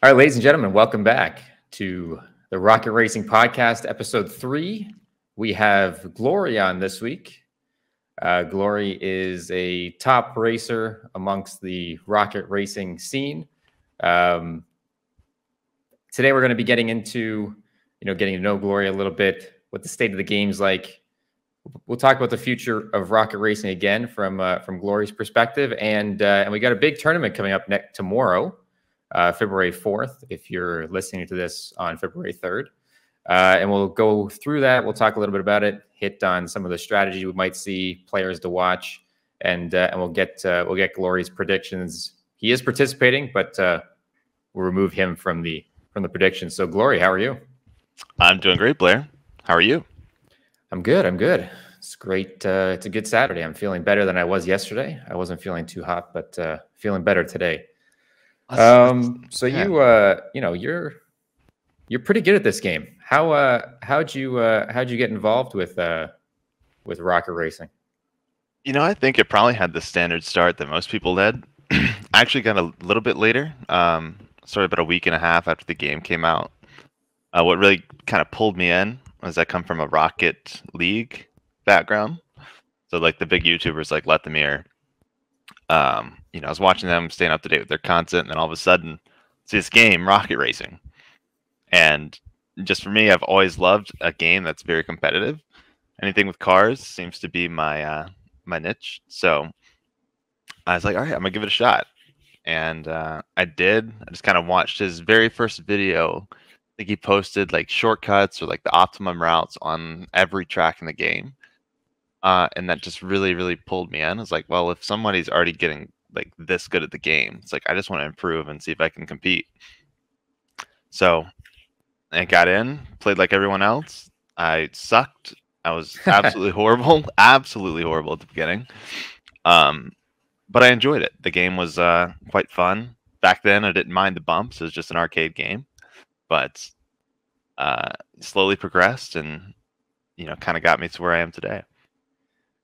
All right, ladies and gentlemen, welcome back to the Rocket Racing Podcast, episode 3. We have Glory on this week. Glory is a top racer amongst the rocket racing scene. Today, we're going to be getting into, getting to know Glory a little bit, what the state of the game's like. We'll talk about the future of rocket racing again from Glory's perspective, and we got a big tournament coming up tomorrow. February 4th, if you're listening to this on February 3rd. And we'll go through that. We'll talk a little bit about it, hit on some of the strategy we might see, players to watch, and we'll get Glory's predictions. He is participating, but we'll remove him from the predictions. So, Glory, how are you? I'm doing great, Blair. How are you? I'm good. It's great. It's a good Saturday. I'm feeling better than I was yesterday. I wasn't feeling too hot, but feeling better today. So yeah. You're pretty good at this game. How'd you get involved with rocket racing? I think it probably had the standard start that most people did. I actually got a little bit later, sort of about a week and a half after the game came out. What really kind of pulled me in was I come from a Rocket League background. So like the big YouTubers like Let Them Air. I was watching them, staying up to date with their content, and then all of a sudden, see this game, Rocket Racing. And just for me, I've always loved a game that's very competitive. Anything with cars seems to be my niche. So I was like, all right, I'm gonna give it a shot. And I did. I just kind of watched his very first video. I think he posted like shortcuts or like the optimum routes on every track in the game. And that just really, really pulled me in. I was like, well, if somebody's already getting like this good at the game, it's like I just want to improve and see if I can compete. So I got in, played like everyone else. I sucked. I was absolutely horrible at the beginning. But I enjoyed it. The game was quite fun. Back then, I didn't mind the bumps. It was just an arcade game. But slowly progressed and, kind of got me to where I am today.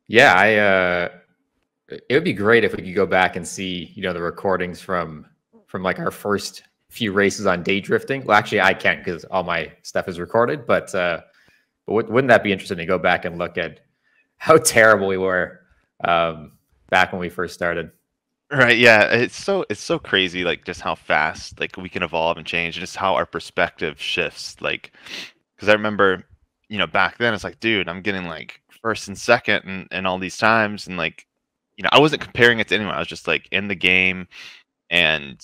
Yeah, it would be great if we could go back and see, the recordings from like our first few races on day drifting. Well, actually, I can't because all my stuff is recorded. But wouldn't that be interesting to go back and look at how terrible we were back when we first started? Right. Yeah. It's so crazy, like just how fast like we can evolve and change, and just how our perspective shifts. Like, because I remember, back then it's like, dude, I'm getting like first and second and all these times, and like, I wasn't comparing it to anyone. I was just like in the game, and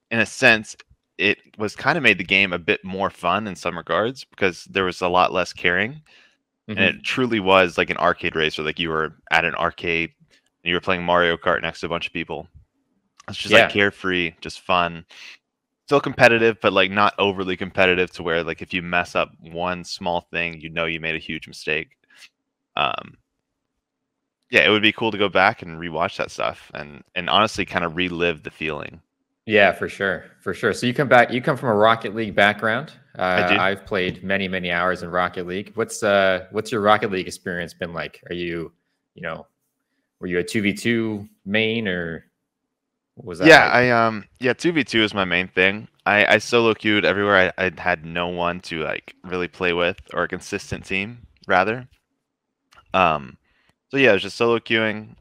in a sense, it was kind of made the game a bit more fun in some regards because there was a lot less caring, and it truly was like an arcade racer. Like you were at an arcade and you were playing Mario Kart next to a bunch of people. It's just like carefree, just fun. Still competitive, but like not overly competitive to where like if you mess up one small thing, you made a huge mistake. Yeah, it would be cool to go back and rewatch that stuff and honestly kind of relive the feeling. Yeah, for sure. So you come from a Rocket League background. I do. I've played many, many hours in Rocket League. What's your Rocket League experience been like? Are you, were you a 2v2 main or what was that? Yeah, 2v2 is my main thing. I solo queued everywhere. I had no one to like really play with, or a consistent team rather. So yeah, it was just solo queuing.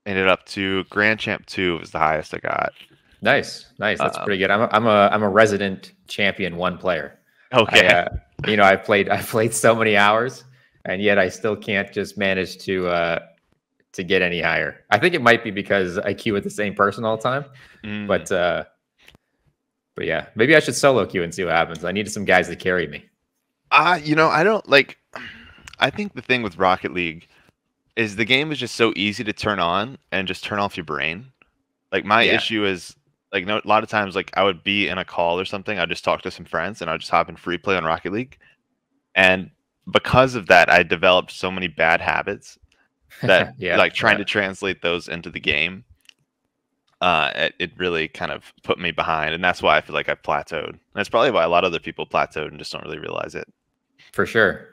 Ended up to Grand Champ 2 was the highest I got. Nice. That's pretty good. I'm a resident champion 1 player. Okay. I've played so many hours, and yet I still can't just manage to get any higher. I think it might be because I queue with the same person all the time. But yeah, maybe I should solo queue and see what happens. I need some guys to carry me. I don't like. I think the thing with Rocket League is the game is just so easy to turn on and just turn off your brain. Like my issue is like a lot of times like I would be in a call or something, I'd just talk to some friends and I'd just hop in free play on Rocket League. And because of that, I developed so many bad habits that trying to translate those into the game, it really kind of put me behind, and that's why I feel like I've plateaued. And that's probably why a lot of other people plateaued and just don't really realize it. For sure.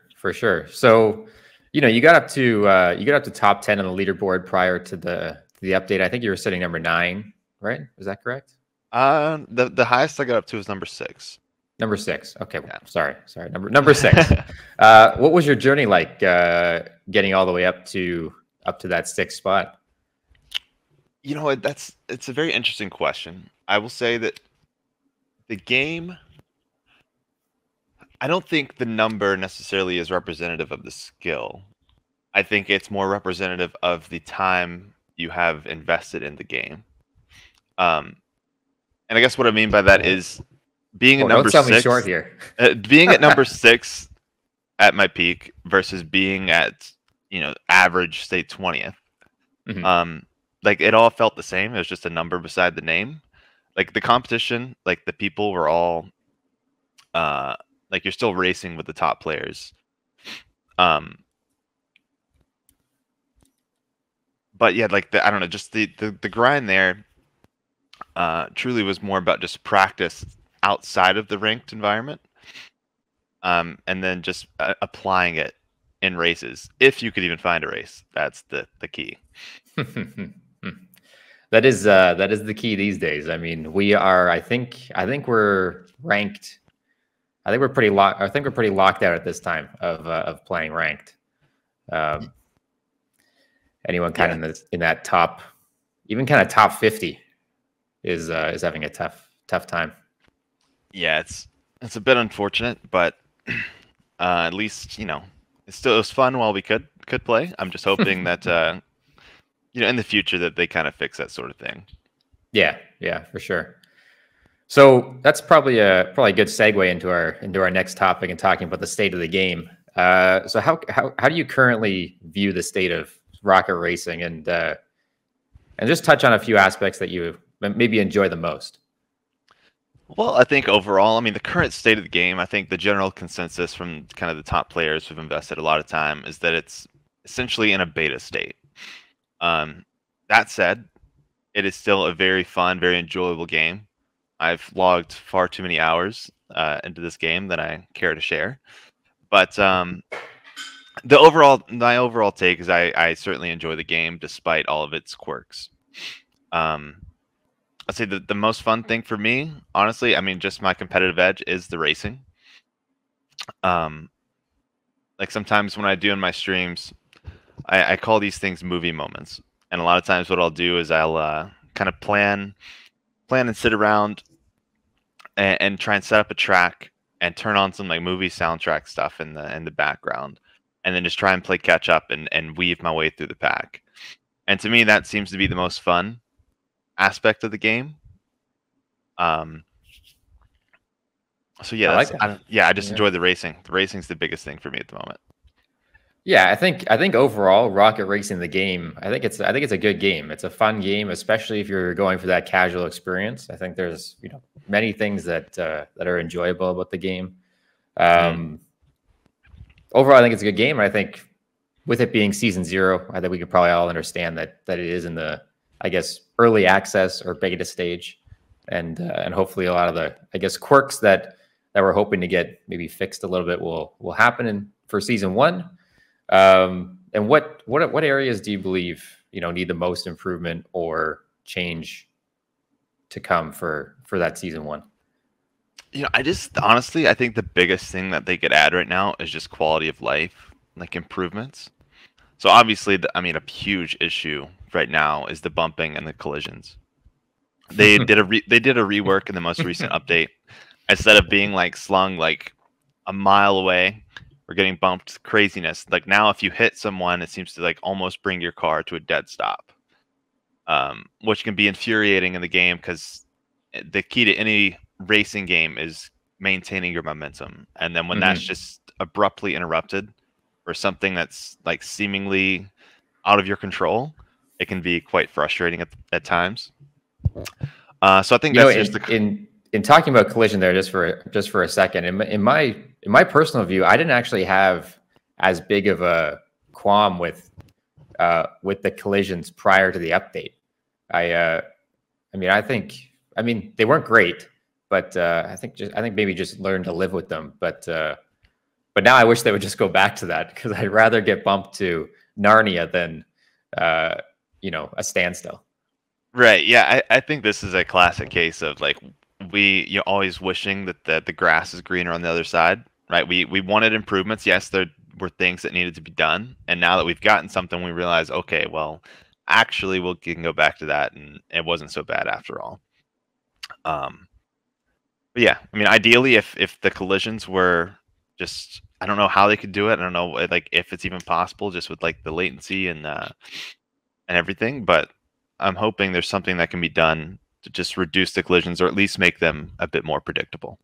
So, you got up to top 10 on the leaderboard prior to the update. I think you were sitting number 9, right? Is that correct? The highest I got up to was number 6. Number 6. Okay, Yeah. sorry. Number 6. What was your journey like getting all the way up to that 6th spot? You know what? It's a very interesting question. I will say that the game, I don't think the number necessarily is representative of the skill. I think it's more representative of the time you have invested in the game. And I guess what I mean by that is being at Don't number sell me short 6, here. being at number 6 at my peak versus being at, average, say 20th. Mhm. Like it all felt the same. It was just a number beside the name. Like the competition, like the people were all, like you're still racing with the top players. But yeah, like I don't know, just the grind there truly was more about just practice outside of the ranked environment, and then just applying it in races. If you could even find a race, that's the key. That is the key these days. I mean, we are. I think we're ranked. I think we're pretty locked. I think we're pretty locked out at this time of playing ranked. Anyone kind Yeah. of in that top, even kind of top 50, is having a tough time. Yeah, it's a bit unfortunate, but at least it was fun while we could play. I'm just hoping that in the future that they kind of fix that sort of thing. Yeah, for sure. So that's probably a good segue into our next topic and talking about the state of the game. So how do you currently view the state of rocket racing, and just touch on a few aspects that you maybe enjoy the most? Well, I think overall, I mean, the current state of the game, I think the general consensus from kind of the top players who've invested a lot of time is that it's essentially in a beta state. That said, it is still a very fun, very enjoyable game. I've logged far too many hours into this game that I care to share. But my overall take is I certainly enjoy the game despite all of its quirks. I'd say the most fun thing for me, honestly, I mean, just my competitive edge is the racing. Like sometimes when I do in my streams, I call these things movie moments. And a lot of times what I'll do is I'll kind of plan and sit around and try and set up a track and turn on some like movie soundtrack stuff in the background, and then just try and play catch up and weave my way through the pack. And to me, that seems to be the most fun aspect of the game. So yeah, I like that. I just enjoy the racing. The racing's the biggest thing for me at the moment. Yeah, I think overall, rocket racing the game, I think it's a good game. It's a fun game, especially if you're going for that casual experience. I think there's many things that are enjoyable about the game. Overall, I think it's a good game. And I think with it being season 0, I think we could probably all understand that it is in the, I guess, early access or beta stage, and hopefully a lot of the, I guess, quirks that we're hoping to get maybe fixed a little bit will happen for season 1. And what areas do you believe need the most improvement or change to come for that season 1? I just honestly, I think the biggest thing that they could add right now is just quality of life, like improvements. So obviously, I mean, a huge issue right now is the bumping and the collisions. They did a rework in the most recent update. Instead of being like slung like a mile away or getting bumped, craziness. Like now, if you hit someone, it seems to like almost bring your car to a dead stop, which can be infuriating in the game because the key to any racing game is maintaining your momentum. And then when that's just abruptly interrupted or something that's like seemingly out of your control, it can be quite frustrating at times. So I think that's just in talking about collision there, just for a second, in my personal view, I didn't actually have as big of a qualm with the collisions prior to the update. I mean they weren't great, but I think maybe just learn to live with them. But now I wish they would just go back to that, because I'd rather get bumped to Narnia than a standstill. Right. Yeah. I think this is a classic case of like you're always wishing that the grass is greener on the other side. Right. We wanted improvements. Yes, there were things that needed to be done. And now that we've gotten something, we realize, okay, well, actually we can go back to that and it wasn't so bad after all. Um, but yeah, I mean, ideally, if the collisions were just, I don't know how they could do it. I don't know, like if it's even possible, just with like the latency and everything. But I'm hoping there's something that can be done to just reduce the collisions, or at least make them a bit more predictable.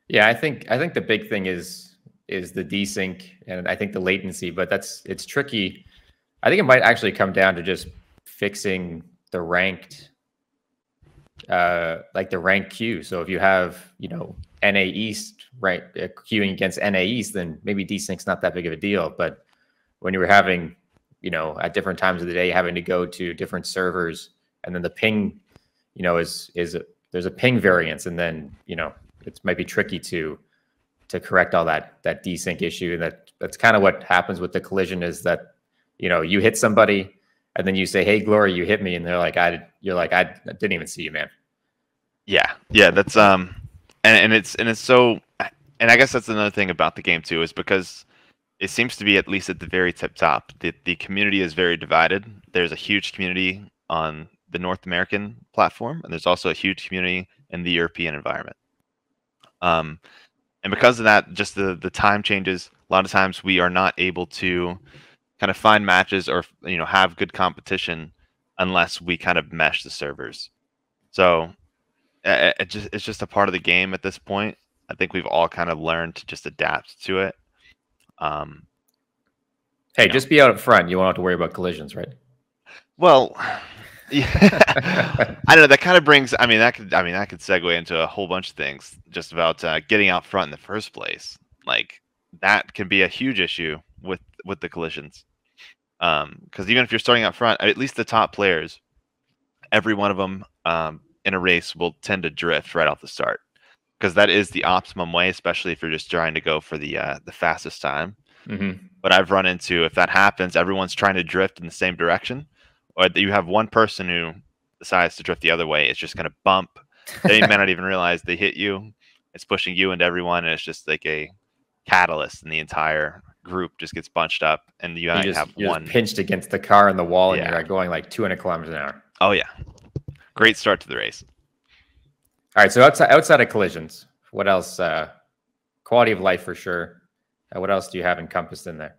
Yeah, I think the big thing is the desync and I think the latency, but it's tricky. I think it might actually come down to just fixing the ranked like the rank queue. So if you have, NA East, right, queuing against NA East, then maybe desync's not that big of a deal. But when you were having, at different times of the day, having to go to different servers, and then the ping, is there's a ping variance, and then it might be tricky to correct all that desync issue. And that's kind of what happens with the collision is that you hit somebody, and then you say, "Hey, Glory, you hit me," and they're like, you're like, I didn't even see you, man." Yeah, that's and it's so, and I guess that's another thing about the game too, is because it seems to be, at least at the very top, the community is very divided. There's a huge community on the North American platform, and there's also a huge community in the European environment. And because of that, just the time changes. A lot of times we are not able to kind of find matches or have good competition unless we kind of mesh the servers. So it's just a part of the game at this point. I think we've all kind of learned to just adapt to it. Hey, just be out up front. You won't have to worry about collisions, right? Well, yeah, I don't know. That kind of brings. That could segue into a whole bunch of things just about getting out front in the first place. Like that can be a huge issue with the collisions. Because even if you're starting out front, at least the top players, every one of them in a race will tend to drift right off the start, because that is the optimum way, especially if you're just trying to go for the fastest time. Mm-hmm. But I've run into, if that happens, everyone's trying to drift in the same direction, or you have one person who decides to drift the other way. It's just going to bump. They may not even realize they hit you. It's pushing you into everyone, and it's just like a catalyst, and the entire group just gets bunched up, and you only have one. Just pinched against the car and the wall, Yeah. and you're going like 200 kilometers an hour. Oh yeah, great start to the race. All right, so outside of collisions, what else? Quality of life for sure. What else do you have encompassed in there?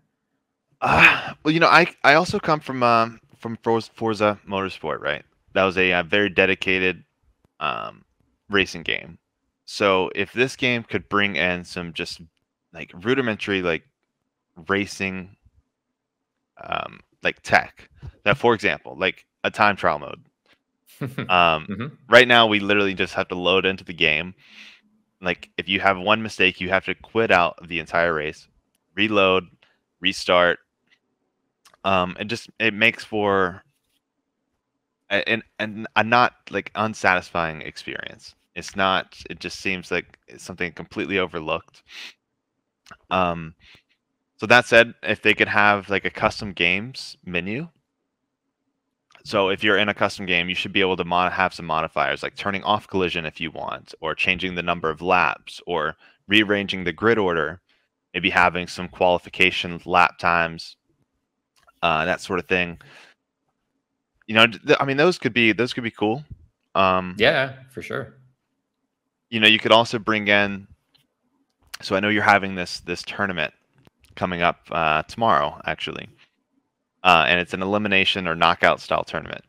Well, I also come from Forza Motorsport, right? That was a very dedicated racing game. So if this game could bring in some just like rudimentary like racing like tech, that, for example, like a time trial mode. Right now we literally just have to load into the game. Like if you have one mistake, you have to quit out of the entire race, reload, restart. It makes for a not like unsatisfying experience. It's not. It just seems like it's something completely overlooked. So that said, if they could have like a custom games menu. So if you're in a custom game, you should be able to have some modifiers, like turning off collision if you want, or changing the number of laps, or rearranging the grid order, maybe having some qualification lap times, that sort of thing. Those could be cool. Yeah, for sure. You could also bring in. So I know you're having this tournament coming up tomorrow, actually. And it's an elimination or knockout style tournament.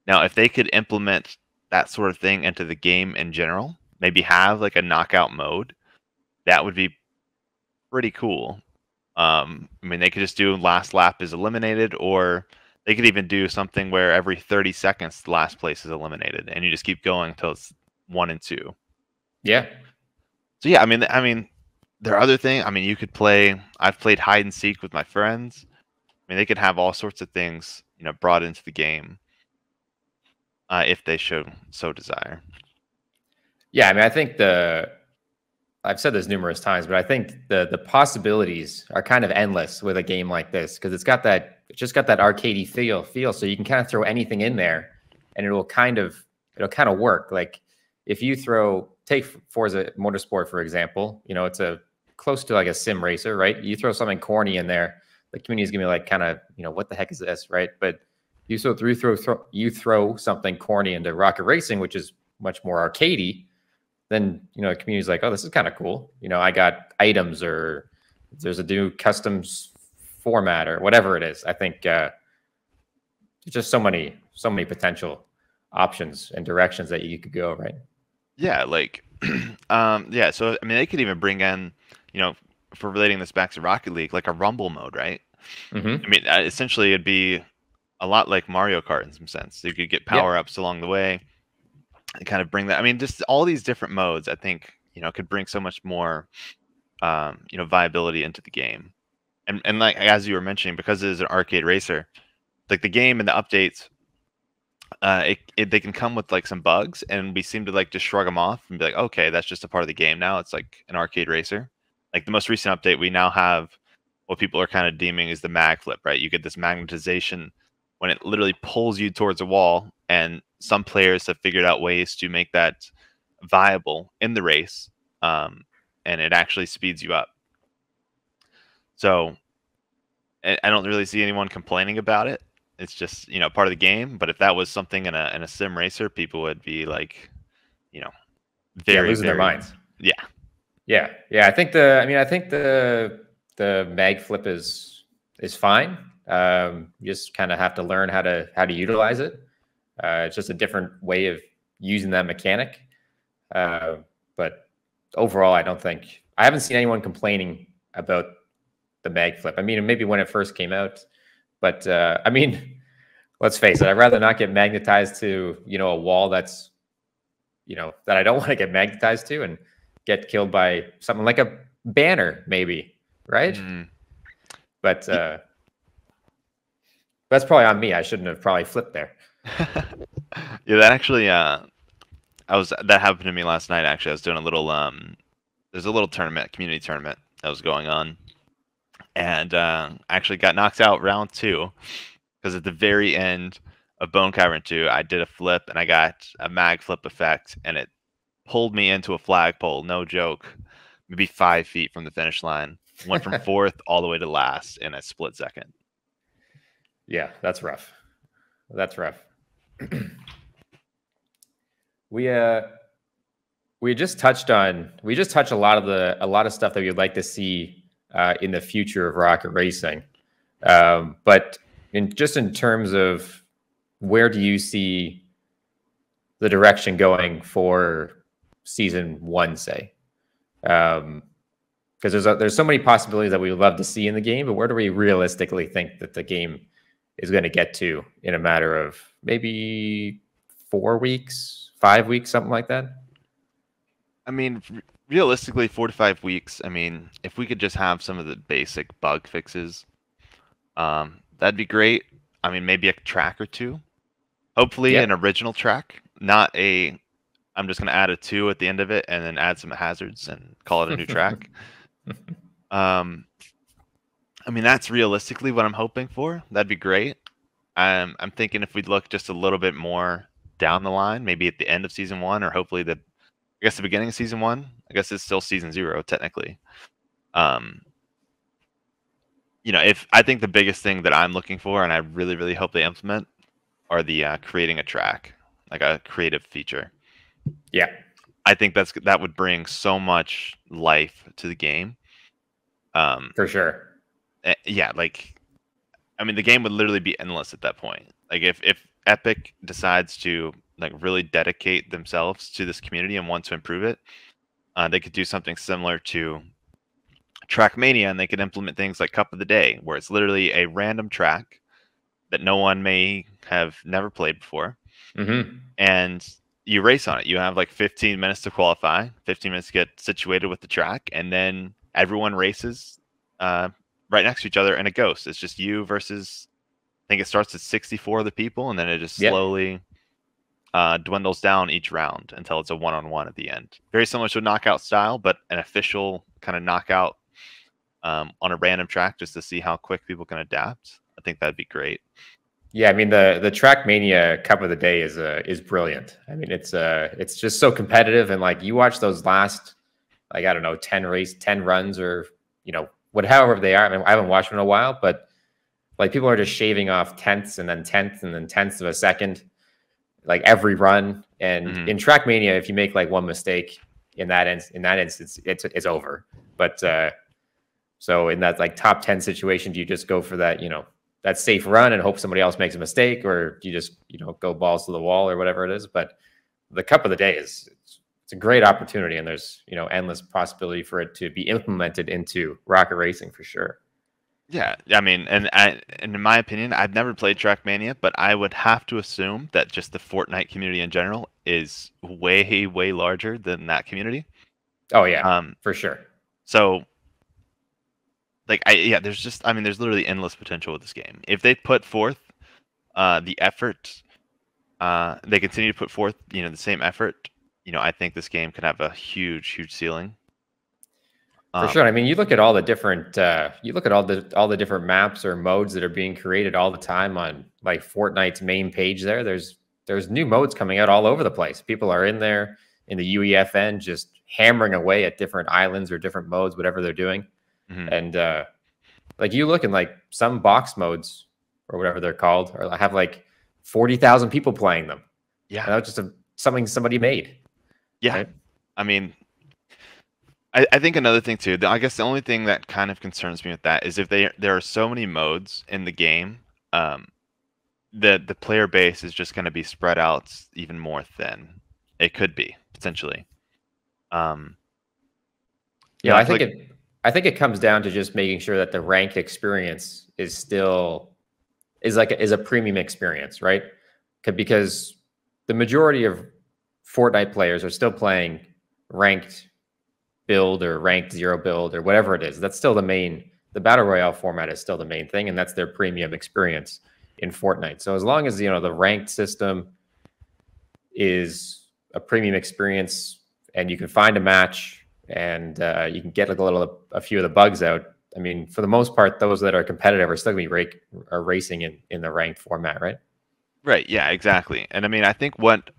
Now, if they could implement that sort of thing into the game in general, maybe have like a knockout mode, that would be pretty cool. They could just do last lap is eliminated, or they could even do something where every 30 seconds the last place is eliminated, and you just keep going until it's 1 and 2. Yeah. So yeah, there are other things. You could play. I've played hide and seek with my friends. They could have all sorts of things, brought into the game, if they so desire. Yeah, I think I've said this numerous times, but I think the possibilities are kind of endless with a game like this, because it's just got that arcadey feel. So you can kind of throw anything in there, and it'll kind of work. Like if you take Forza Motorsport, for example, you know, it's a close to like a sim racer, right? You throw something corny in there, the community is gonna be like, kind of, you know, what the heck is this, right? But you throw something corny into Rocket Racing, which is much more arcadey, then, you know, the community's like, oh, this is kind of cool. You know, I got items, or there's a new customs format or whatever it is. I think there's just so many potential options and directions that you could go, right? Yeah, like, yeah. So I mean, they could even bring in, you know, for relating this back to Rocket League, like a rumble mode, right? Mm-hmm. I mean, essentially, it'd be a lot like Mario Kart in some sense. You could get Yeah. power ups along the way and kind of bring that. I mean, just all these different modes, I think, you know, could bring so much more, you know, viability into the game. And like as you were mentioning, because it is an arcade racer, like the game and the updates, they can come with like some bugs, and we seem to like just shrug them off and be like, okay, that's just a part of the game now. It's like an arcade racer. Like the most recent update, we now have what people are kind of deeming is the mag flip, right? You get this magnetization when it literally pulls you towards a wall, and some players have figured out ways to make that viable in the race, and it actually speeds you up. So I don't really see anyone complaining about it. It's just, you know, part of the game. But if that was something in a sim racer, people would be like, you know, very losing their very minds. yeah. I think the mag flip is fine. You just kind of have to learn how to utilize it. It's just a different way of using that mechanic. But overall, I haven't seen anyone complaining about the mag flip. I mean, maybe when it first came out, but I mean, let's face it, I'd rather not get magnetized to, you know, a wall that's, you know, that I don't want to get magnetized to, and get killed by something like a banner, maybe, right? But that's probably on me. I shouldn't have probably flipped there. Yeah, that actually that happened to me last night. Actually, I was doing a little there's a little community tournament that was going on, and actually got knocked out round 2 because at the very end of Bone Cavern 2, I did a flip and I got a mag flip effect, and it pulled me into a flagpole. No joke, maybe 5 feet from the finish line. Went from 4th all the way to last in a split second. Yeah, that's rough. That's rough. We just touched a lot of stuff that we'd like to see in the future of Rocket Racing. But in terms of where do you see the direction going for season 1, say? Because there's so many possibilities that we would love to see in the game, but where do we realistically think that the game is going to get to in a matter of maybe 4 weeks, 5 weeks, something like that? I mean, realistically, 4 to 5 weeks. I mean, if we could just have some of the basic bug fixes, that'd be great. I mean, maybe a track or two. Hopefully, an original track, not a. I'm just gonna add a 2 at the end of it and then add some hazards and call it a new track. I mean, that's realistically what I'm hoping for. That'd be great. I'm thinking if we'd look just a little bit more down the line, maybe at the end of season 1, or hopefully the beginning of season 1. I guess it's still season 0 technically. You know, if I think the biggest thing that I'm looking for, and I really, really hope they implement, are the creating a track, like a creative feature. Yeah, I think that would bring so much life to the game. For sure. Yeah, like, I mean, the game would literally be endless at that point. Like, if Epic decides to like really dedicate themselves to this community and want to improve it, they could do something similar to Trackmania, and they could implement things like Cup of the Day, where it's literally a random track that no one may have never played before, and you race on it. You have like 15 minutes to qualify, 15 minutes to get situated with the track, and then everyone races right next to each other in a ghost. It's just you versus, I think it starts at 64 other people, and then it just slowly dwindles down each round until it's a one-on-one at the end. Very similar to a knockout style, but an official kind of knockout on a random track, just to see how quick people can adapt. I think that'd be great. Yeah, I mean the Trackmania Cup of the Day is brilliant. I mean it's just so competitive, and like you watch those last, like, I don't know, 10 runs, or however they are. I mean, I haven't watched them in a while, but like people are just shaving off tenths and then tenths of a second, like every run. And Hmm. in Trackmania, if you make like one mistake in that instance, it's over. But so in that like top 10 situation, do you just go for that, that safe run and hope somebody else makes a mistake, or do you just, go balls to the wall or whatever it is? But the Cup of the Day it's a great opportunity, and there's, endless possibility for it to be implemented into rocket racing for sure. Yeah, I mean, and in my opinion, I've never played Trackmania, but I would have to assume that just the Fortnite community in general is way, way larger than that community. Oh yeah, Um, for sure. so like there's just, I mean, there's literally endless potential with this game. If they put forth the effort, they continue to put forth, the same effort, I think this game could have a huge, huge ceiling. For sure. I mean, you look at all the different all the different maps or modes that are being created all the time on like Fortnite's main page there. There's new modes coming out all over the place. People are in there in the UEFN just hammering away at different islands or different modes, whatever they're doing. Hmm. And like you look in like some box modes or whatever they're called, or have like 40,000 people playing them. Yeah, And that's just something somebody made, yeah. right? I mean, I think another thing too, I guess the only thing that kind of concerns me with that is if there are so many modes in the game, um, the player base is just going to be spread out even more thin. It could be potentially. Um, Yeah, I feel like I think it comes down to just making sure that the ranked experience is a premium experience, right? Because the majority of Fortnite players are still playing ranked build or ranked zero build or whatever it is. That's still the battle royale format is still the main thing, and that's their premium experience in Fortnite. So as long as the ranked system is a premium experience, and you can find a match, and you can get like a few of the bugs out. I mean, for the most part, those that are competitive are still going to be racing in the ranked format, right? right, yeah, exactly. And I mean, I think what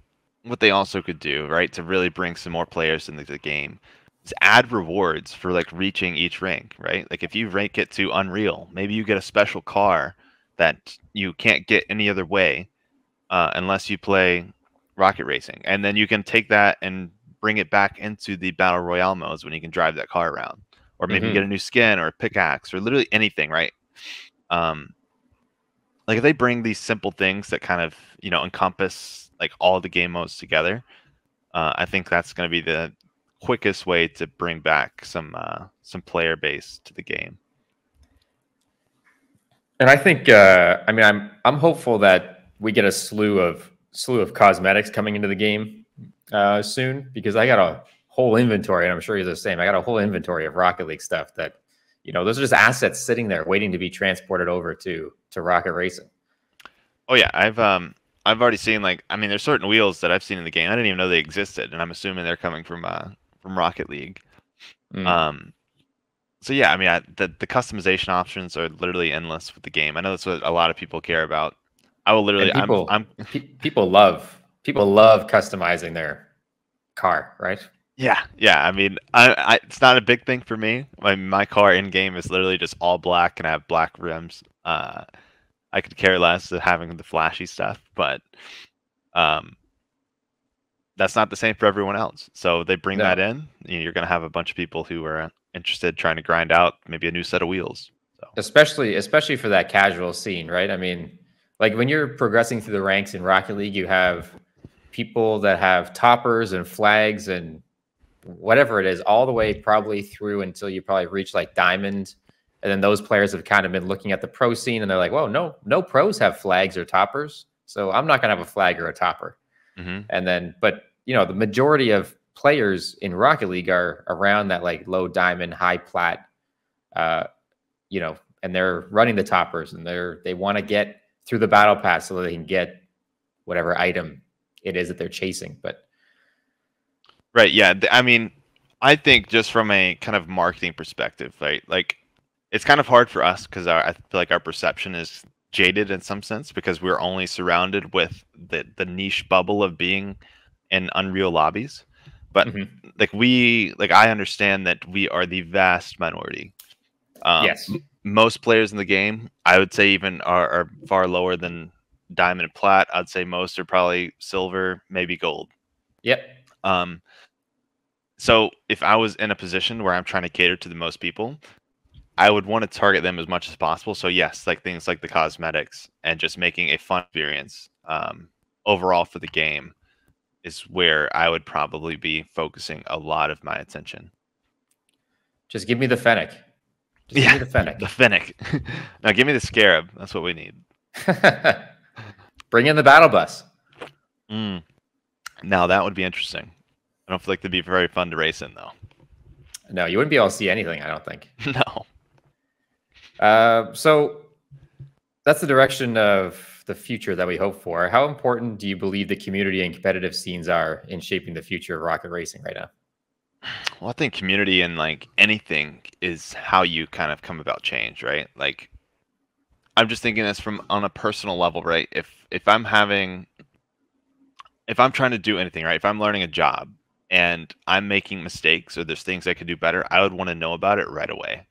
they also could do, right, to really bring some more players into the game is add rewards for like reaching each rank, right? Like if you rank it to Unreal, maybe you get a special car that you can't get any other way unless you play Rocket Racing, and then you can take that and bring it back into the Battle Royale modes when you can drive that car around, or maybe get a new skin or a pickaxe or literally anything, right? Um, like if they bring these simple things that kind of encompass like all the game modes together, I think that's going to be the quickest way to bring back some player base to the game. And I think, I mean, I'm hopeful that we get a slew of cosmetics coming into the game soon, because I got a whole inventory, and I'm sure you're the same. I got a whole inventory of Rocket League stuff that, those are just assets sitting there waiting to be transported over to Rocket Racing. Oh yeah, I've already seen, like, I mean, there's certain wheels that I've seen in the game I didn't even know they existed, and I'm assuming they're coming from Rocket League. Mm. Um, so yeah, I mean, the customization options are literally endless with the game. I know that's what a lot of people care about. I will And literally, I'm people love customizing their car, right? yeah. I mean, I it's not a big thing for me. My car in game is literally just all black and I have black rims. I could care less of having the flashy stuff, but um, that's not the same for everyone else. So they bring that No. in. You're going to have a bunch of people who are interested trying to grind out maybe a new set of wheels. So Especially for that casual scene, right? I mean, like when you're progressing through the ranks in Rocket League, you have people that have toppers and flags and whatever it is, all the way probably through until you probably reach like diamond. And then those players have kind of been looking at the pro scene, and they're like, "Whoa, no pros have flags or toppers, so I'm not gonna have a flag or a topper." mhm. And then, but the majority of players in Rocket League are around that like low diamond, high plat, uh, and they're running the toppers, and they want to get through the battle pass so that they can get whatever item it is that they're chasing. But Right, yeah. I mean, I think just from a kind of marketing perspective, right? Like, it's kind of hard for us because I feel like our perception is jaded in some sense because we're only surrounded with the niche bubble of being in Unreal lobbies. But Mm-hmm. I understand that we are the vast minority. Yes. Most players in the game, I would say, even are far lower than diamond and plat. I'd say most are probably silver, maybe gold. Yep. Um, so if I was in a position where I'm trying to cater to the most people, I would want to target them as much as possible. So yes, like things like the cosmetics and just making a fun experience overall for the game is where I would probably be focusing a lot of my attention. Just give me the Fennec. Just give Yeah, me the Fennec. the Finnick. Now give me the Scarab. That's what we need. Bring in the battle bus. Mm. Now that would be interesting. I don't feel like that'd be very fun to race in, though. No, you wouldn't be able to see anything, I don't think. No. So that's the direction of the future that we hope for. How important do you believe the community and competitive scenes are in shaping the future of rocket racing right now? Well, I think community and like anything is how you kind of come about change, right? Like I'm just thinking this from on a personal level, right? If I'm trying to do anything, right? If I'm learning a job and I'm making mistakes or there's things I could do better, I would want to know about it right away.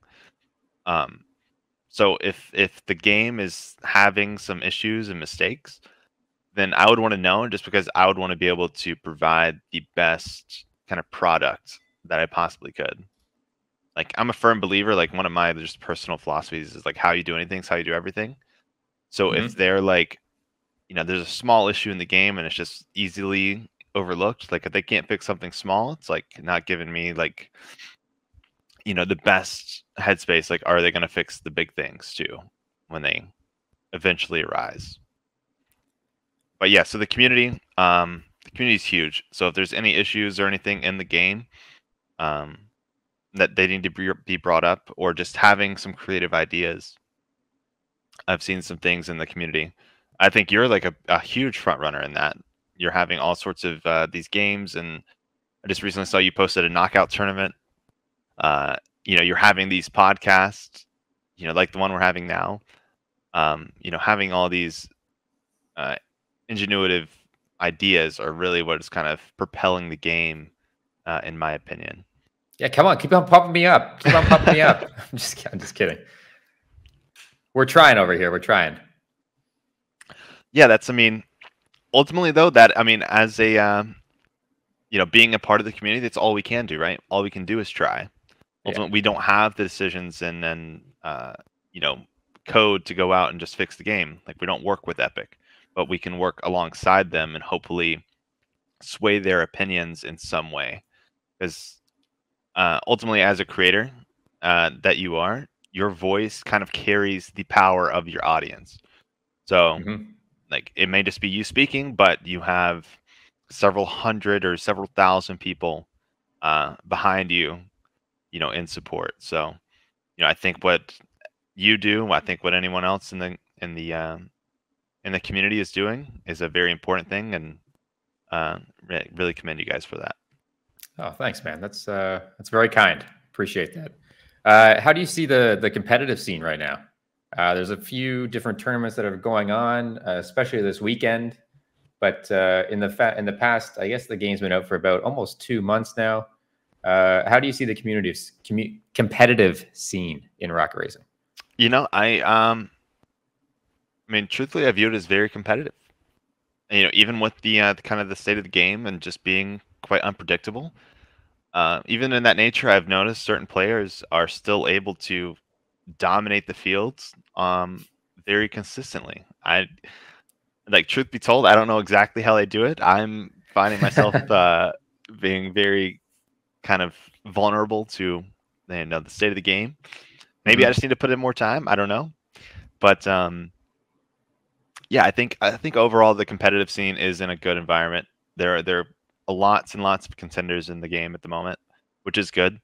So if the game is having some issues and mistakes, then I would want to know just because I would want to be able to provide the best kind of product that I possibly could. Like I'm a firm believer, like one of my just personal philosophies is like how you do anything is how you do everything. So if Mm-hmm. they're like, there's a small issue in the game and it's just easily overlooked, like if they can't fix something small, it's like not giving me like, the best headspace. Like, are they going to fix the big things too when they eventually arise? But yeah, so the community is huge. So if there's any issues or anything in the game, um, that they need to be brought up, or just having some creative ideas. I've seen some things in the community. I think you're like a huge front runner in that. You're having all sorts of these games, and I just recently saw you posted a knockout tournament. You're having these podcasts, like the one we're having now. Having all these uh, ingenuitive ideas are really what is kind of propelling the game, in my opinion. Yeah, come on, keep on pumping me up. Keep on pumping me up. I'm just kidding. We're trying over here. We're trying. Yeah, ultimately though, as a being a part of the community, that's all we can do, right? All we can do is try. Yeah. Ultimately, we don't have the decisions and then code to go out and just fix the game. Like we don't work with Epic, but we can work alongside them and hopefully sway their opinions in some way. Because ultimately, as a creator that you are, your voice kind of carries the power of your audience. So, Mm-hmm. like, it may just be you speaking, but you have several hundred or several thousand people behind you, in support. So, I think what you do, I think what anyone else in the community is doing is a very important thing, and really commend you guys for that. Oh, thanks, man. That's very kind. Appreciate that. How do you see the competitive scene right now? There's a few different tournaments that are going on, especially this weekend. But in the past, I guess the game's been out for about almost 2 months now. How do you see the competitive scene in rocket racing? Truthfully, I view it as very competitive. Even with the kind of the state of the game and just being quite unpredictable. Even in that nature, I've noticed certain players are still able to dominate the fields very consistently. Truth be told, I don't know exactly how they do it. I'm finding myself being very kind of vulnerable to the state of the game. Maybe I just need to put in more time. I don't know, but yeah, I think overall the competitive scene is in a good environment. There are lots and lots of contenders in the game at the moment, which is good.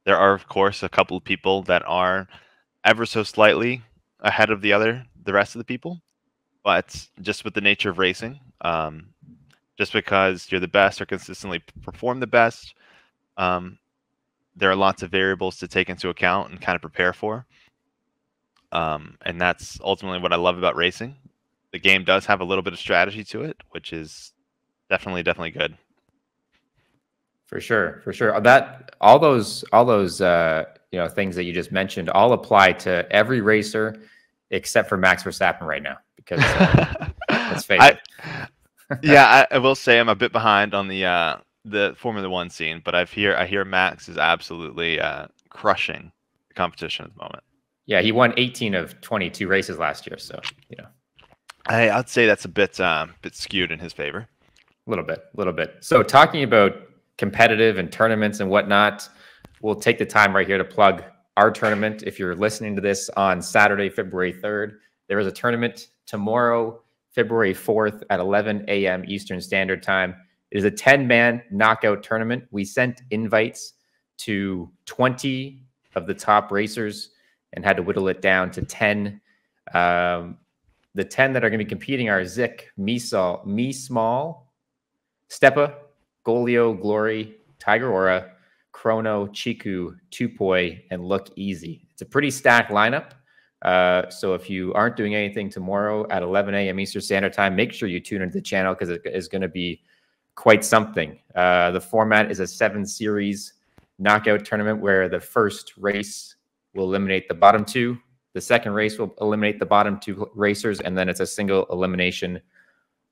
There are, of course, a couple of people that are ever so slightly ahead of the rest of the people, but just with the nature of racing, just because you're the best or consistently perform the best, um, there are lots of variables to take into account and kind of prepare for. And that's ultimately what I love about racing. The game does have a little bit of strategy to it, which is definitely good. For sure, for sure. That all those things that you just mentioned all apply to every racer except for Max Verstappen right now because let's face I it. yeah, I will say I'm a bit behind on the Formula One scene, but I hear Max is absolutely crushing the competition at the moment. Yeah, he won 18 of 22 races last year, so I'd say that's a bit skewed in his favor. a little bit. So talking about competitive and tournaments and whatnot, we'll take the time right here to plug our tournament. If you're listening to this on Saturday, February 3rd, there is a tournament tomorrow, February 4th at 11 a.m. Eastern Standard Time. It is a 10-man knockout tournament. We sent invites to 20 of the top racers and had to whittle it down to 10. The 10 that are going to be competing are Zik, Me Small, Stepa, Golio, Glory, Tiger Aura, Chrono, Chiku, Tupoi, and Look Easy. It's a pretty stacked lineup. So if you aren't doing anything tomorrow at 11 a.m. Eastern Standard Time, make sure you tune into the channel because it is going to be quite something. The format is a 7-series knockout tournament where the first race will eliminate the bottom two. The second race will eliminate the bottom two racers, and then it's a single elimination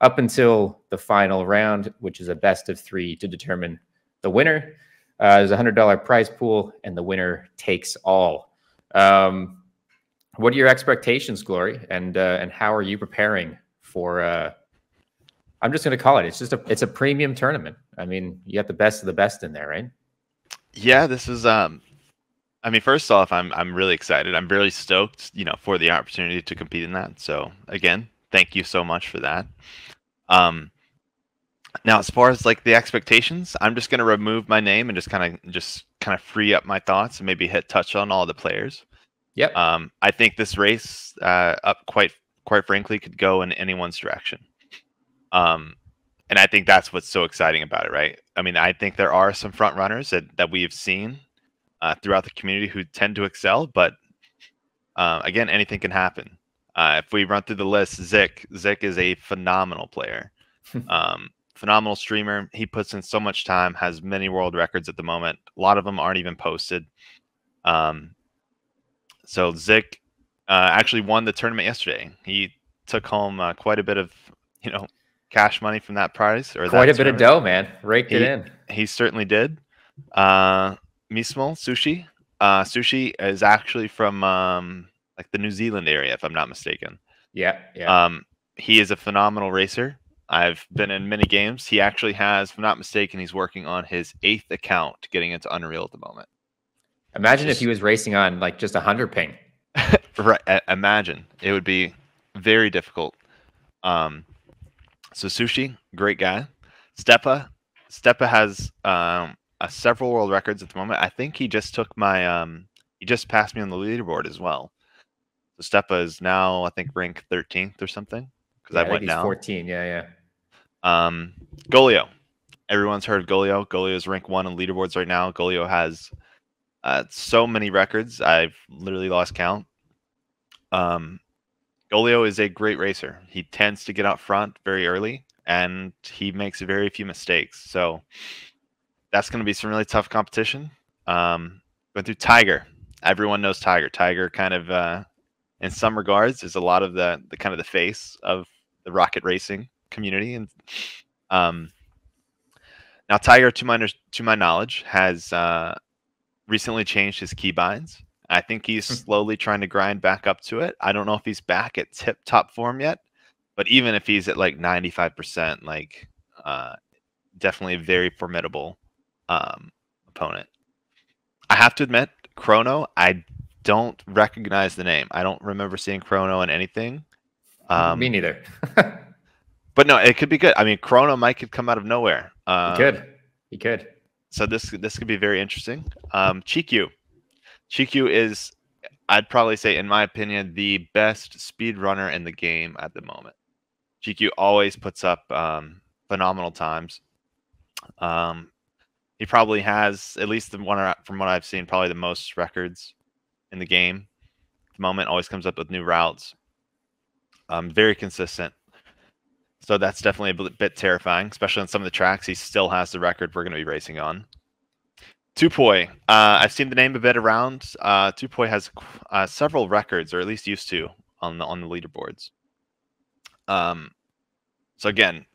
up until the final round, which is a best of 3 to determine the winner. There's a $100 prize pool, and the winner takes all. What are your expectations, Glory, and how are you preparing for? I'm just going to call it. It's a premium tournament. I mean, you got the best of the best in there, right? Yeah, this is I mean, first off, I'm really excited. I'm really stoked, for the opportunity to compete in that. So again, thank you so much for that. Now, as far as like the expectations, I'm just gonna remove my name and just kind of free up my thoughts and maybe hit touch on all the players. Yep. I think this race, up quite frankly, could go in anyone's direction. And I think that's what's so exciting about it, right? I mean, I think there are some front runners that we have seen throughout the community who tend to excel, but again, anything can happen. If we run through the list, Zik is a phenomenal player, phenomenal streamer. He puts in so much time, has many world records at the moment. A lot of them aren't even posted. So Zik actually won the tournament yesterday. He took home quite a bit of, cash money from that prize or Quite that a bit of dough, man. Raked it in. He certainly did. Mismo Sushi. Sushi is actually from like the New Zealand area, if I'm not mistaken. Yeah, yeah. He is a phenomenal racer. I've been in many games. He actually has, if I'm not mistaken, he's working on his 8th account, getting into Unreal at the moment. Imagine if he was racing on like just 100 ping. Right. Imagine. It would be very difficult. So Sushi, great guy. Stepa has several world records at the moment. I think he just took my he just passed me on the leaderboard as well. So Stepa is now, I think, ranked 13th or something because I went down. 14. Yeah. Golio. Everyone's heard of Golio. Golio is rank 1 on leaderboards right now. Golio has so many records. I've literally lost count. Golio is a great racer. He tends to get out front very early, and he makes very few mistakes. So that's going to be some really tough competition. Going through Tiger. Everyone knows Tiger. Tiger kind of, in some regards, is a lot of the kind of the face of the rocket racing community. And now Tiger, to my knowledge, has recently changed his keybinds. I think he's slowly trying to grind back up to it. I don't know if he's back at tip-top form yet, but even if he's at like 95%, like definitely a very formidable opponent. I have to admit, Chrono, I don't recognize the name. I don't remember seeing Chrono in anything. Me neither. But no, it could be good. I mean, Chrono might could come out of nowhere. He could. So this could be very interesting. Chikyu is, I'd probably say, in my opinion, the best speed runner in the game at the moment. Chikyu always puts up phenomenal times. He probably has, at least from what I've seen, probably the most records in the game. the moment, always comes up with new routes. Very consistent. So that's definitely a bit terrifying, especially on some of the tracks. He still has the record we're going to be racing on. Tupoi, I've seen the name a bit around. Tupoi has several records, or at least used to, on the leaderboards. So again,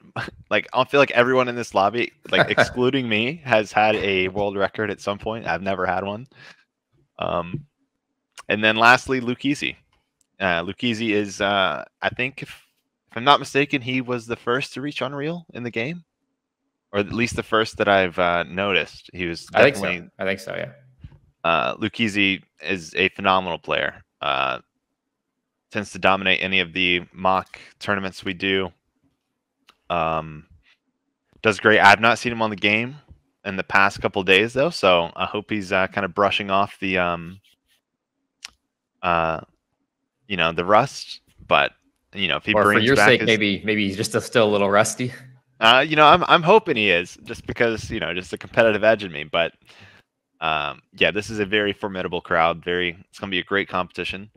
like I feel like everyone in this lobby, like excluding me, has had a world record at some point. I've never had one. And then lastly, Lucchese. Lucchese is, I think, if I'm not mistaken, he was the first to reach Unreal in the game, or at least the first that I've noticed. He was definitely. I think so. Yeah. Lucchese is a phenomenal player. Tends to dominate any of the mock tournaments we do. Does great. I've not seen him on the game in the past couple days though, so I hope he's kind of brushing off the the rust. But if he or brings for your back sake, his, maybe he's just still a little rusty. I'm hoping he is, just because just the competitive edge in me. But yeah, this is a very formidable crowd. It's gonna be a great competition.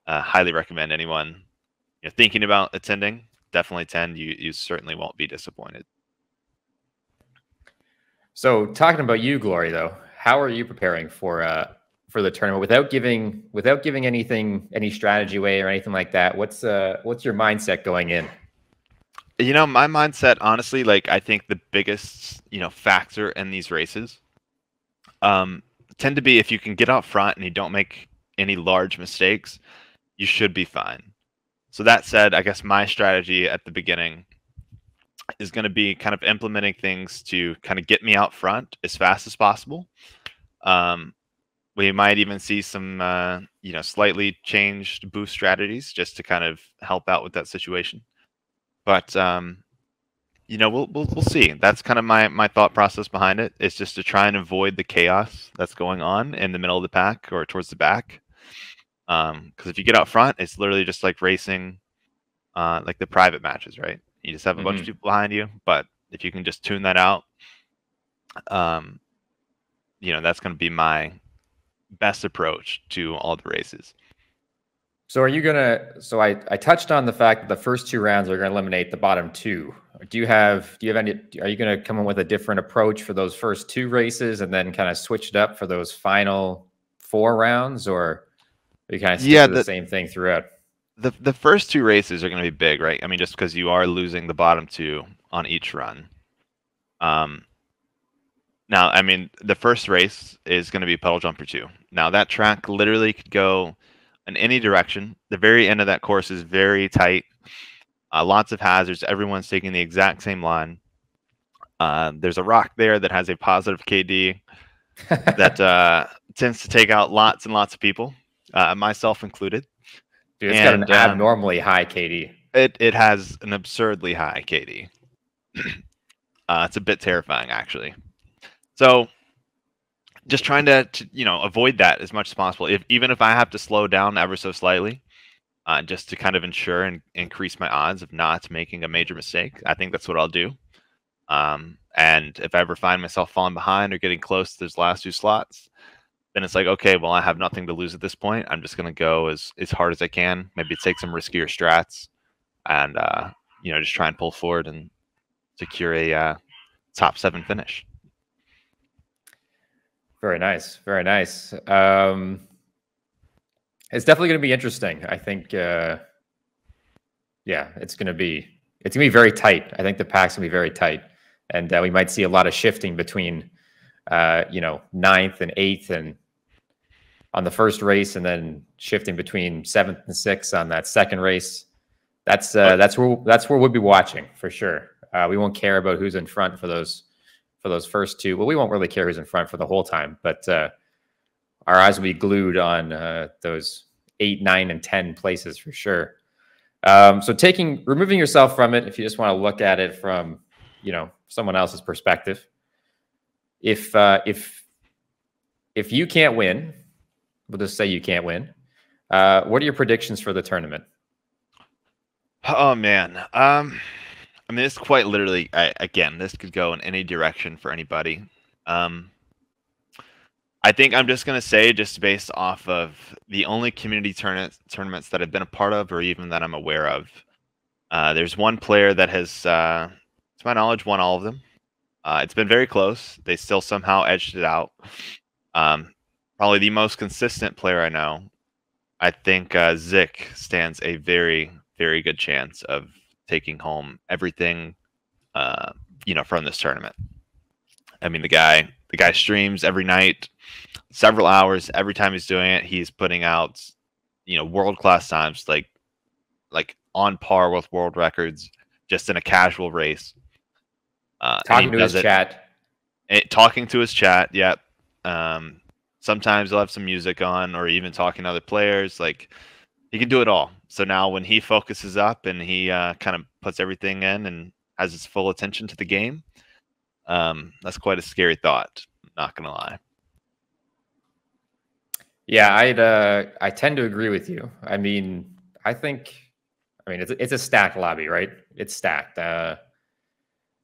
Highly recommend anyone thinking about attending. Definitely attend. You certainly won't be disappointed. So talking about you, Glory, though, how are you preparing for the tournament without giving any strategy away or anything like that? What's your mindset going in? My mindset, honestly, like I think the biggest factor in these races tend to be if you can get out front and you don't make any large mistakes, you should be fine. So that said, I guess my strategy at the beginning is going to be kind of implementing things to kind of get me out front as fast as possible. We might even see some, slightly changed boost strategies just to kind of help out with that situation. But, we'll see. That's kind of my thought process behind it. It's just to try and avoid the chaos that's going on in the middle of the pack or towards the back. Because if you get out front, it's literally just like racing, like the private matches, right? You just have a bunch of people behind you, but if you can just tune that out, that's going to be my best approach to all the races. So are you gonna? So I touched on the fact that the first two rounds are going to eliminate the bottom two. Do you have any? Are you going to come in with a different approach for those first two races and then kind of switch it up for those final 4 rounds, or are you kind of stick to the same thing throughout? The first 2 races are going to be big, right? I mean, just because you are losing the bottom 2 on each run. Now, I mean, the first race is going to be Puddle Jumper 2. Now, that track literally could go in any direction. The very end of that course is very tight. Lots of hazards. Everyone's taking the exact same line. There's a rock there that has a positive KD that tends to take out lots and lots of people, myself included. Dude, it's got an abnormally high KD. It has an absurdly high KD. It's a bit terrifying, actually. So just trying to avoid that as much as possible. Even if I have to slow down ever so slightly, just to kind of ensure and increase my odds of not making a major mistake, I think that's what I'll do. And if I ever find myself falling behind or getting close to those last 2 slots, then it's like, okay, well, I have nothing to lose at this point. I'm just going to go as hard as I can. Maybe take some riskier strats and, just try and pull forward and secure a top 7 finish. Very nice. Very nice. It's definitely going to be interesting. I think, yeah, it's going to be very tight. I think the pack's going to be very tight. And we might see a lot of shifting between, 9th and 8th and on the first race, and then shifting between 7th and 6th on that second race. That's where we'll be watching for sure. We won't care about who's in front for those first 2. Well, we won't really care who's in front for the whole time, but our eyes will be glued on those 8, 9, and 10 places for sure. So removing yourself from it, if you just want to look at it from someone else's perspective, if you can't win, we'll just say you can't win. What are your predictions for the tournament? Oh man, I mean, it's quite literally. Again, this could go in any direction for anybody. I think I'm just gonna say, just based off of the only community tournaments that I've been a part of, or even that I'm aware of. There's one player that has, to my knowledge, won all of them. It's been very close. They still somehow edged it out. Probably the most consistent player I know. I think Zik stands a very, very good chance of taking home everything, from this tournament. I mean, the guy streams every night, several hours. Every time he's doing it, he's putting out, world-class times, like on par with world records, just in a casual race. Talking to his chat. Talking to his chat, yep. Sometimes he'll have some music on, or even talking to other players. Like, he can do it all. So now when he focuses up and he kind of puts everything in and has his full attention to the game, that's quite a scary thought. Not gonna lie. Yeah, I tend to agree with you. I mean, it's a stacked lobby, right? It's stacked.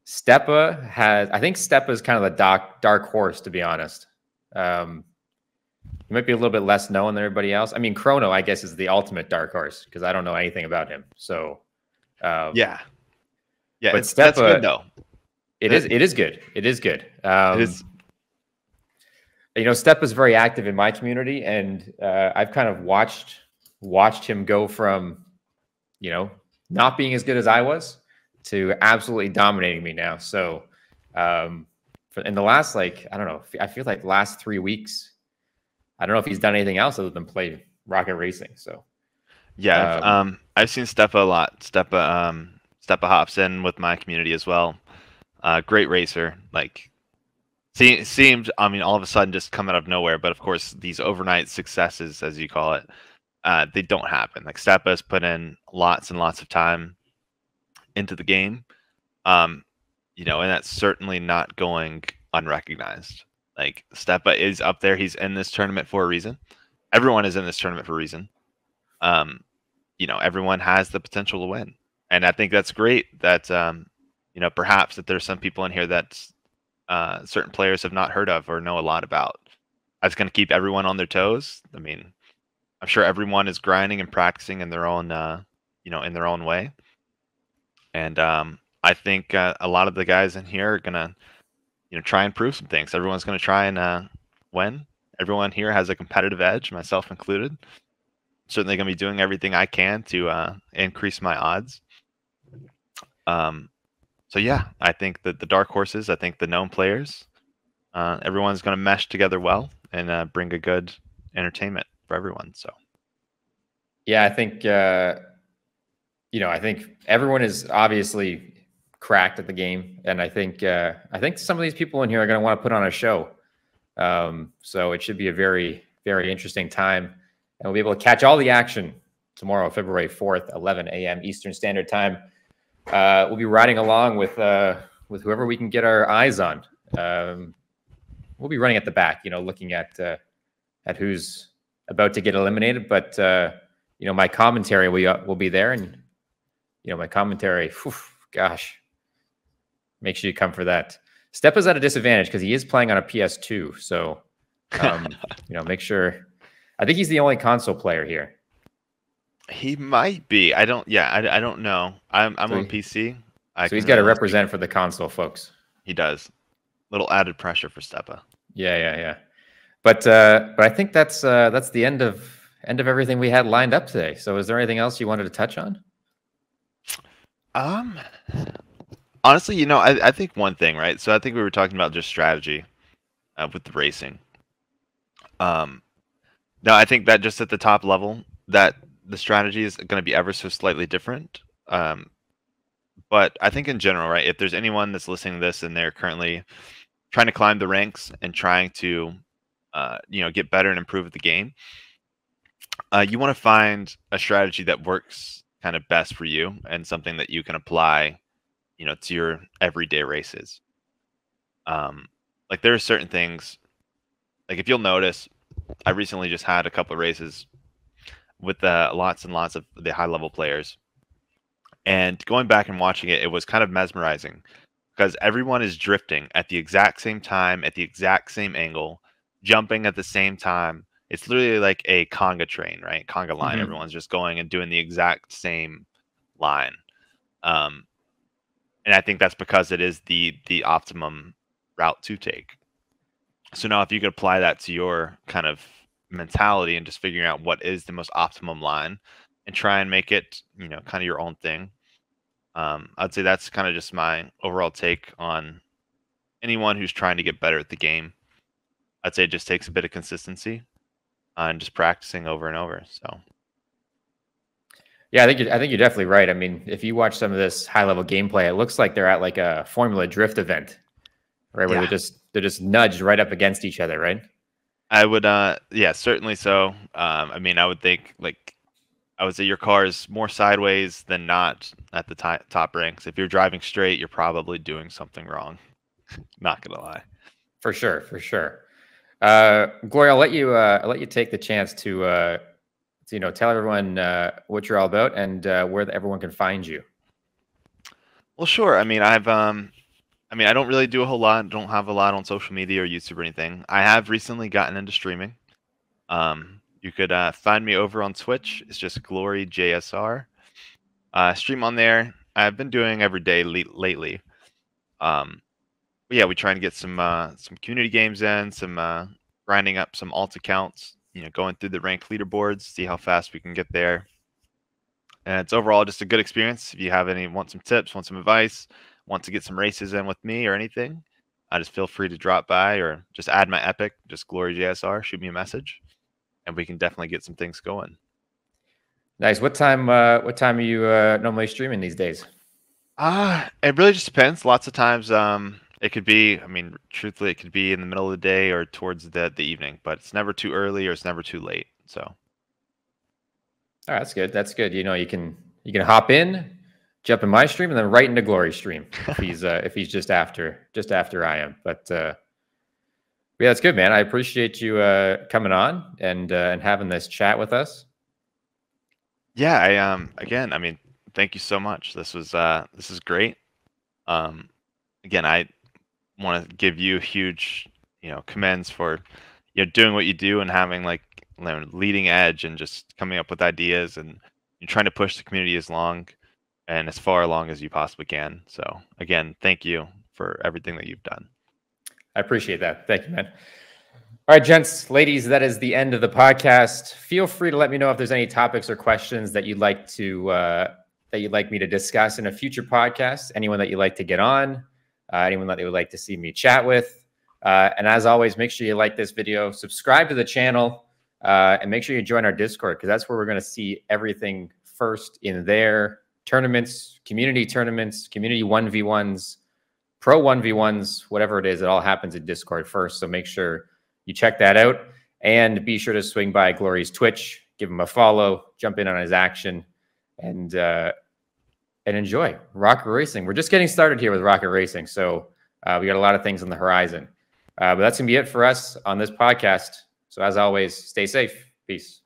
Stepa I think Stepa is kind of the dark horse, to be honest. He might be a little bit less known than everybody else. I mean, Chrono, I guess, is the ultimate dark horse because I don't know anything about him. So, yeah, but Stepa, that's good though. It is good. It is good. It is. Stepa is very active in my community, and I've kind of watched him go from, not being as good as I was to absolutely dominating me now. So, in the last, I don't know, I feel like last 3 weeks, I don't know if he's done anything else other than play Rocket Racing. So, yeah, I've seen Stepa a lot. Stepa hops in with my community as well. Great racer. Seemed, all of a sudden just come out of nowhere. But of course, these overnight successes, as you call it, they don't happen. Like, Stepa has put in lots and lots of time into the game, and that's certainly not going unrecognized. Like, Stepa is up there. He's in this tournament for a reason. Everyone is in this tournament for a reason. Everyone has the potential to win, and I think that's great. That perhaps that there's some people in here that certain players have not heard of or know a lot about. That's going to keep everyone on their toes. I mean, I'm sure everyone is grinding and practicing in their own, in their own way. And I think a lot of the guys in here are gonna, try and prove some things. Everyone's gonna try and win. Everyone here has a competitive edge, myself included. Certainly gonna be doing everything I can to increase my odds. So yeah, I think that the dark horses, I think the known players, everyone's gonna mesh together well and bring a good entertainment for everyone. So yeah, I think I think everyone is obviously cracked at the game, and I think some of these people in here are going to want to put on a show. So it should be a very, very interesting time, and we'll be able to catch all the action tomorrow, February 4th, 11 a.m. Eastern Standard Time. We'll be riding along with whoever we can get our eyes on. We'll be running at the back, looking at who's about to get eliminated, but my commentary will be there, and my commentary, gosh, make sure you come for that. Stepa's at a disadvantage because he is playing on a PS2. So, make sure. I think he's the only console player here. He might be. I don't know. I'm on PC. So he's got to represent for the console folks. He does. Little added pressure for Stepa. Yeah. But I think that's the end of everything we had lined up today. So is there anything else you wanted to touch on? Honestly, I think one thing, right? So I think we were talking about just strategy with the racing. No, I think that just at the top level, that the strategy is going to be ever so slightly different. But I think in general, right, if there's anyone that's listening to this and they're currently trying to climb the ranks and trying to, get better and improve at the game, you want to find a strategy that works kind of best for you and something that you can apply, to your everyday races. Like, there are certain things, like if you'll notice, I recently just had a couple of races with lots and lots of the high level players, and going back and watching it, it was kind of mesmerizing because everyone is drifting at the exact same time, at the exact same angle, jumping at the same time. It's literally like a conga train, right? Conga line. Mm-hmm. Everyone's just going and doing the exact same line. And I think that's because it is the optimum route to take. So now if you could apply that to your kind of mentality and just figuring out what is the most optimum line and try and make it, kind of your own thing. I'd say that's kind of just my overall take on anyone who's trying to get better at the game. I'd say it just takes a bit of consistency and just practicing over and over. So Yeah, I think you're definitely right. I mean, if you watch some of this high level gameplay, it looks like they're at like a Formula Drift event, right? Where yeah, they're just nudged right up against each other, right? I would, yeah, certainly so. I mean, I would think like I would say your car is more sideways than not at the top ranks. If you're driving straight, you're probably doing something wrong. Not gonna lie. For sure, for sure. Gloria, I'll let you take the chance to tell everyone what you're all about and where everyone can find you. Well, sure. I mean, I don't really do a whole lot. Don't have a lot on social media or YouTube or anything. I have recently gotten into streaming. You could find me over on Twitch. It's just Glory JSR. Stream on there. I've been doing every day lately. But yeah, we try and get some community games in, some grinding up some alt accounts. Going through the ranked leaderboards, see how fast we can get there. And it's overall just a good experience. If you want some tips, want some advice, want to get some races in with me or anything, just feel free to drop by or just add my epic, just Glory JSR, shoot me a message, and we can definitely get some things going. Nice. What time are you normally streaming these days? It really just depends. Lots of times, it could be, I mean, truthfully, it could be in the middle of the day or towards the evening, but it's never too early or it's never too late. So, all right, that's good. That's good. You can hop in, jump in my stream, and then right into Glory's stream if he's just after I am. But yeah, that's good, man. I appreciate you coming on and having this chat with us. yeah, I again, I mean, thank you so much. This is great. Again, I want to give you huge, commends for doing what you do and having like leading edge and just coming up with ideas and you're trying to push the community as far along as you possibly can. So again, thank you for everything that you've done. I appreciate that. Thank you, man. All right, gents, ladies, that is the end of the podcast. Feel free to let me know if there's any topics or questions that you'd like me to discuss in a future podcast. Anyone that you'd like to get on, anyone that you would like to see me chat with. And as always, make sure you like this video, subscribe to the channel, and make sure you join our Discord because that's where we're going to see everything first in there. Tournaments, community 1v1s, pro 1v1s, whatever it is, it all happens in Discord first. So make sure you check that out and be sure to swing by Glory's Twitch, give him a follow, jump in on his action, and enjoy Rocket Racing. We're just getting started here with Rocket Racing, so we got a lot of things on the horizon. But that's gonna be it for us on this podcast. So as always, stay safe. Peace.